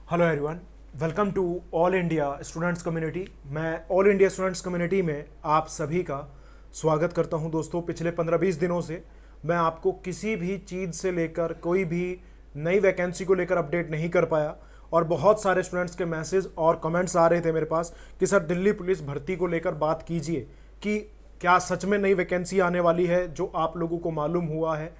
Hello everyone, welcome to all India students community. मैं all India students community में आप सभी का स्वागत करता हूं। दोस्तों, पिछले 15-20 दिनों से मैं आपको किसी भी चीज़ से लेकर कोई भी नई वैकेंसी को लेकर अपडेट नहीं कर पाया और बहुत सारे स्टूडेंट्स के मैसेज और कमेंट्स आ रहे थे मेरे पास कि सर दिल्ली पुलिस भर्ती को लेकर बात कीजिए कि क्या सच में नई वैकेंसी आने वाली है जो आप लोगों को मालूम हुआ है।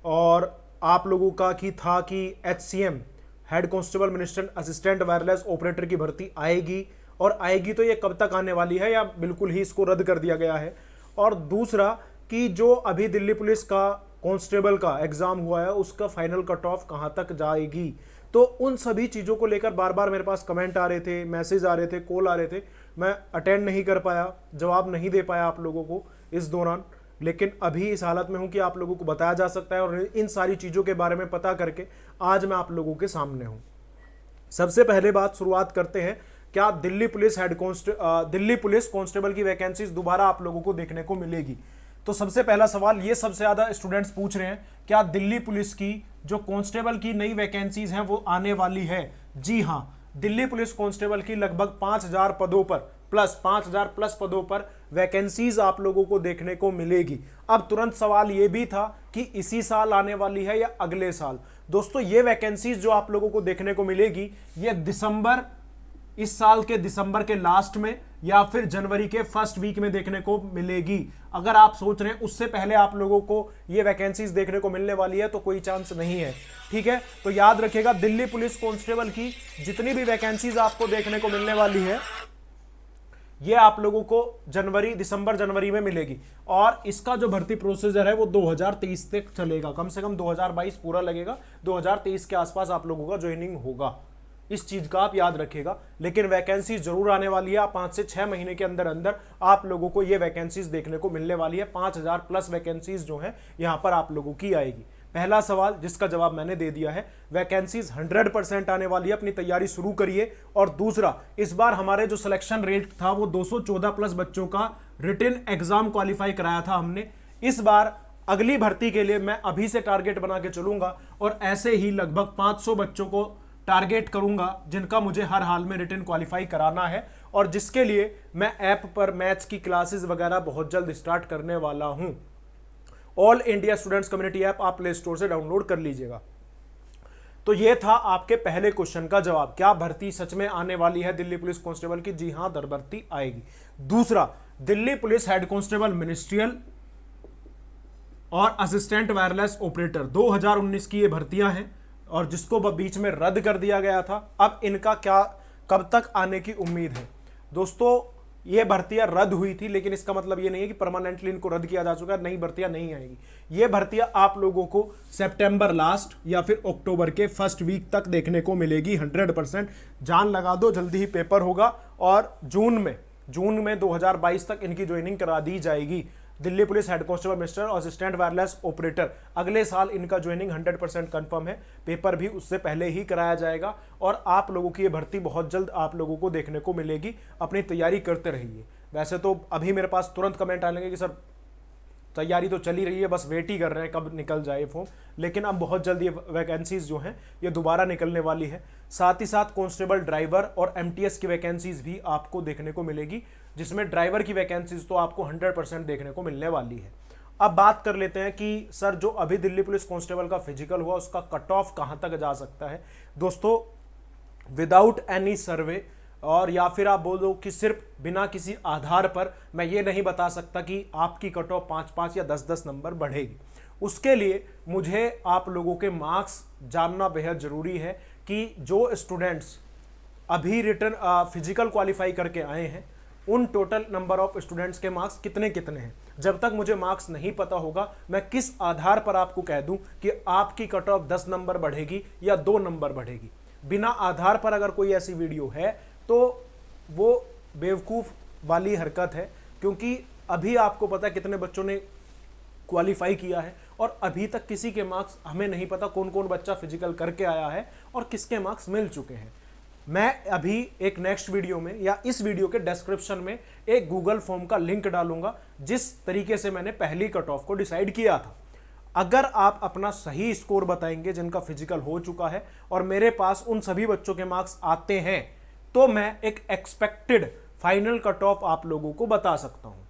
और आप लोगों का था कि HCM head constable minister assistant wireless operator की भर्ती आएगी, और आएगी तो ये कब तक आने वाली है या बिल्कुल ही इसको रद्द कर दिया गया है। और दूसरा कि जो अभी दिल्ली पुलिस का कांस्टेबल का एग्जाम हुआ है उसका फाइनल कट ऑफ कहाँ तक जाएगी। तो उन सभी चीज़ों को लेकर बार बार मेरे पास कमेंट आ रहे थे, मैसेज आ रहे थे, कॉल आ रहे थे। मैं अटेंड नहीं कर पाया, जवाब नहीं दे पाया आप लोगों को इस दौरान, लेकिन अभी इस हालत में हूं कि आप लोगों को बताया जा सकता है और इन सारी चीज़ों के बारे में पता करके आज मैं आप लोगों के सामने हूं। सबसे पहले बात शुरुआत करते हैं, क्या दिल्ली पुलिस कांस्टेबल की वैकेंसीज दोबारा आप लोगों को देखने को मिलेगी। तो सबसे पहला सवाल ये सबसे ज़्यादा स्टूडेंट्स पूछ रहे हैं, क्या दिल्ली पुलिस की जो कांस्टेबल की नई वैकेंसीज हैं वो आने वाली है। जी हाँ, दिल्ली पुलिस कांस्टेबल की लगभग 5000 पदों पर प्लस 5000 प्लस पदों पर वैकेंसीज आप लोगों को देखने को मिलेगी। अब तुरंत सवाल ये भी था कि इसी साल आने वाली है या अगले साल। दोस्तों, ये वैकेंसीज जो आप लोगों को देखने को मिलेगी ये इस साल के दिसंबर के लास्ट में या फिर जनवरी के फर्स्ट वीक में देखने को मिलेगी। अगर आप सोच रहे हैं उससे पहले आप लोगों को ये वैकेंसीज देखने को मिलने वाली है तो कोई चांस नहीं है। ठीक है, तो याद रखिएगा, दिल्ली पुलिस कांस्टेबल की जितनी भी वैकेंसीज आपको देखने को मिलने वाली है ये आप लोगों को दिसंबर जनवरी में मिलेगी। और इसका जो भर्ती प्रोसीजर है वो 2023 तक चलेगा, कम से कम 2022 पूरा लगेगा, 2023 के आसपास आप लोगों का ज्वाइनिंग होगा। इस चीज का आप याद रखिएगा। लेकिन वैकेंसी जरूर आने वाली है, 5 से 6 महीने के अंदर अंदर आप लोगों को ये वैकेंसीज देखने को मिलने वाली है। 5000 प्लस वैकेंसीज जो है यहां पर आप लोगों की आएगी। पहला सवाल जिसका जवाब मैंने दे दिया है, वैकेंसीज 100% आने वाली है, अपनी तैयारी शुरू करिए। और दूसरा, इस बार हमारे जो सिलेक्शन रेट था वो 214 प्लस बच्चों का रिटन एग्जाम क्वालिफाई कराया था हमने। इस बार अगली भर्ती के लिए मैं अभी से टारगेट बना के चलूंगा और ऐसे ही लगभग 500 बच्चों को टारगेट करूंगा जिनका मुझे हर हाल में रिटन क्वालिफाई कराना है, और जिसके लिए मैं ऐप पर मैथ्स की क्लासेस वगैरह बहुत जल्द स्टार्ट करने वाला हूं। All India students community app आप प्ले स्टोर से डाउनलोड कर लीजिएगा। तो यह था आपके पहले क्वेश्चन का जवाब, क्या भर्ती सच में आने वाली है दिल्ली पुलिस कांस्टेबल की। जी हां, भर्ती आएगी। दूसरा, Delhi police head constable ministerial और असिस्टेंट वायरलेस ऑपरेटर 2019 की ये भर्तियां हैं और जिसको बीच में रद्द कर दिया गया था। अब इनका क्या कब तक आने की उम्मीद है। दोस्तों, ये भर्तियां रद्द हुई थी, लेकिन इसका मतलब ये नहीं है कि परमानेंटली इनको रद्द किया जा चुका है, नई भर्तियां नहीं आएगी। ये भर्तियां आप लोगों को सितंबर लास्ट या फिर अक्टूबर के फर्स्ट वीक तक देखने को मिलेगी। 100% जान लगा दो, जल्दी ही पेपर होगा और जून में 2022 तक इनकी ज्वाइनिंग करा दी जाएगी। Delhi police head constable minister और असिस्टेंट वायरलेस ऑपरेटर अगले साल इनका ज्वाइनिंग 100% कंफर्म है। पेपर भी उससे पहले ही कराया जाएगा और आप लोगों की ये भर्ती बहुत जल्द आप लोगों को देखने को मिलेगी। अपनी तैयारी करते रहिए। वैसे तो अभी मेरे पास तुरंत कमेंट आएंगे कि सर तैयारी तो चली रही है, बस वेट ही कर रहे हैं कब निकल जाए फॉर्म, लेकिन अब बहुत जल्द ये वैकेंसीज जो हैं ये दोबारा निकलने वाली है। साथ ही साथ कांस्टेबल ड्राइवर और MTS की वैकेंसीज भी आपको देखने को मिलेगी, जिसमें ड्राइवर की वैकेंसीज तो आपको 100% देखने को मिलने वाली है। अब बात कर लेते हैं कि सर जो अभी दिल्ली पुलिस कांस्टेबल का फिजिकल हुआ उसका कट ऑफ कहां तक जा सकता है। दोस्तों, विदाउट एनी सर्वे और या फिर आप बोल दो कि सिर्फ बिना किसी आधार पर मैं ये नहीं बता सकता कि आपकी कट ऑफ 5-5 या 10-10 नंबर बढ़ेगी। उसके लिए मुझे आप लोगों के मार्क्स जानना बेहद जरूरी है कि जो स्टूडेंट्स अभी रिटर्न फिजिकल क्वालिफाई करके आए हैं उन टोटल नंबर ऑफ स्टूडेंट्स के मार्क्स कितने कितने हैं। जब तक मुझे मार्क्स नहीं पता होगा मैं किस आधार पर आपको कह दूं कि आपकी कट ऑफ 10 नंबर बढ़ेगी या 2 नंबर बढ़ेगी। बिना आधार पर अगर कोई ऐसी वीडियो है तो वो बेवकूफ़ वाली हरकत है, क्योंकि अभी आपको पता है कितने बच्चों ने क्वालिफाई किया है और अभी तक किसी के मार्क्स हमें नहीं पता कौन कौन बच्चा फिजिकल करके आया है और किसके मार्क्स मिल चुके हैं। मैं अभी एक नेक्स्ट वीडियो में या इस वीडियो के डिस्क्रिप्शन में एक गूगल फॉर्म का लिंक डालूंगा जिस तरीके से मैंने पहली कट ऑफ को डिसाइड किया था। अगर आप अपना सही स्कोर बताएंगे जिनका फिजिकल हो चुका है और मेरे पास उन सभी बच्चों के मार्क्स आते हैं, तो मैं एक एक्सपेक्टेड फाइनल कट ऑफ आप लोगों को बता सकता हूं।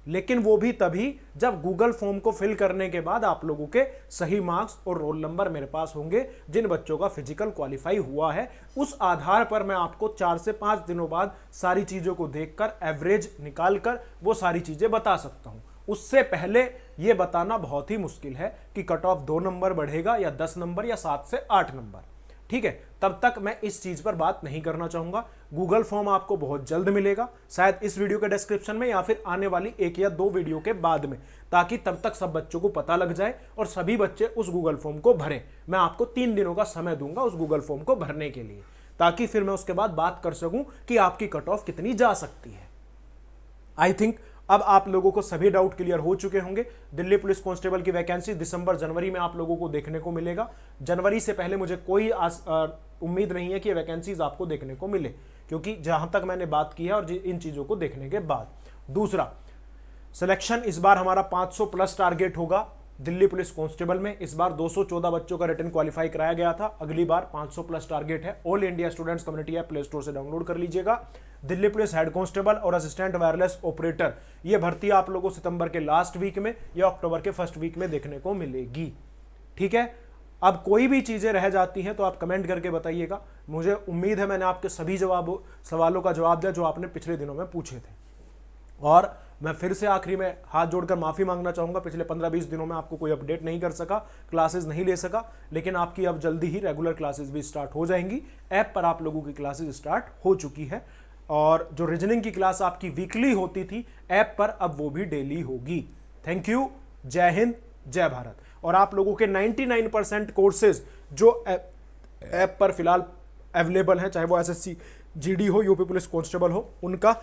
लेकिन वो भी तभी जब गूगल फॉर्म को फिल करने के बाद आप लोगों के सही मार्क्स और रोल नंबर मेरे पास होंगे जिन बच्चों का फिजिकल क्वालिफाई हुआ है। उस आधार पर मैं आपको 4 से 5 दिनों बाद सारी चीजों को देखकर एवरेज निकालकर वो सारी चीजें बता सकता हूं। उससे पहले यह बताना बहुत ही मुश्किल है कि कट ऑफ 2 नंबर बढ़ेगा या 10 नंबर या 7 से 8 नंबर। ठीक है, तब तक मैं इस चीज पर बात नहीं करना चाहूंगा। गूगल फॉर्म आपको बहुत जल्द मिलेगा, शायद इस वीडियो के डिस्क्रिप्शन में या फिर आने वाली 1 या 2 वीडियो के बाद में, ताकि तब तक सब बच्चों को पता लग जाए और सभी बच्चे उस गूगल फॉर्म को भरें। मैं आपको 3 दिनों का समय दूंगा उस गूगल फॉर्म को भरने के लिए, ताकि फिर मैं उसके बाद बात कर सकूं कि आपकी कट ऑफ कितनी जा सकती है। आई थिंक अब आप लोगों को सभी डाउट क्लियर हो चुके होंगे। दिल्ली पुलिस कांस्टेबल की वैकेंसी दिसंबर जनवरी में आप लोगों को देखने को मिलेगा। जनवरी से पहले मुझे कोई उम्मीद नहीं है कि ये वैकेंसीज आपको देखने को मिले, क्योंकि जहां तक मैंने बात की है और इन चीजों को देखने के बाद। दूसरा, सिलेक्शन इस बार हमारा 500 प्लस टारगेट होगा दिल्ली पुलिस कांस्टेबल में। इस बार 214 बच्चों का रिटन क्वालिफाई कराया गया था, अगली बार 500 प्लस टारगेट है। All India students community app play store से डाउनलोड कर लीजिएगा। दिल्ली पुलिस हेड कांस्टेबल और असिस्टेंट वायरलेस ऑपरेटर, ये भर्ती आप लोगों को सितंबर के लास्ट वीक में या अक्टूबर के फर्स्ट वीक में देखने को मिलेगी। ठीक है, अब कोई भी चीजें रह जाती हैं तो आप कमेंट करके बताइएगा। मुझे उम्मीद है मैंने आपके सभी सवालों का जवाब दिया जो आपने पिछले दिनों में पूछे थे। और मैं फिर से आखिरी में हाथ जोड़कर माफी मांगना चाहूंगा, पिछले 15-20 दिनों में आपको कोई अपडेट नहीं कर सका, क्लासेस नहीं ले सका, लेकिन आपकी अब जल्दी ही रेगुलर क्लासेस भी स्टार्ट हो जाएंगी। ऐप पर आप लोगों की क्लासेस स्टार्ट हो चुकी है और जो रीजनिंग की क्लास आपकी वीकली होती थी ऐप पर, अब वो भी डेली होगी। थैंक यू, जय हिंद, जय भारत। और आप लोगों के 99% कोर्सेज जो ऐप पर फिलहाल अवेलेबल हैं, चाहे वो एसएससी जीडी हो, यूपी पुलिस कांस्टेबल हो, उनका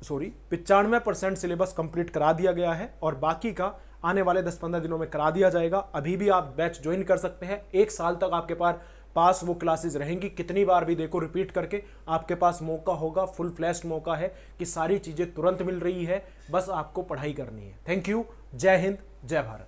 95% सिलेबस कंप्लीट करा दिया गया है और बाकी का आने वाले 10-15 दिनों में करा दिया जाएगा। अभी भी आप बैच ज्वाइन कर सकते हैं। 1 साल तक आपके पास वो क्लासेस रहेंगी। कितनी बार भी देखो रिपीट करके, आपके पास मौका होगा, फुल फ्लैश्ड मौका है कि सारी चीजें तुरंत मिल रही है, बस आपको पढ़ाई करनी है। थैंक यू, जय हिंद, जय भारत।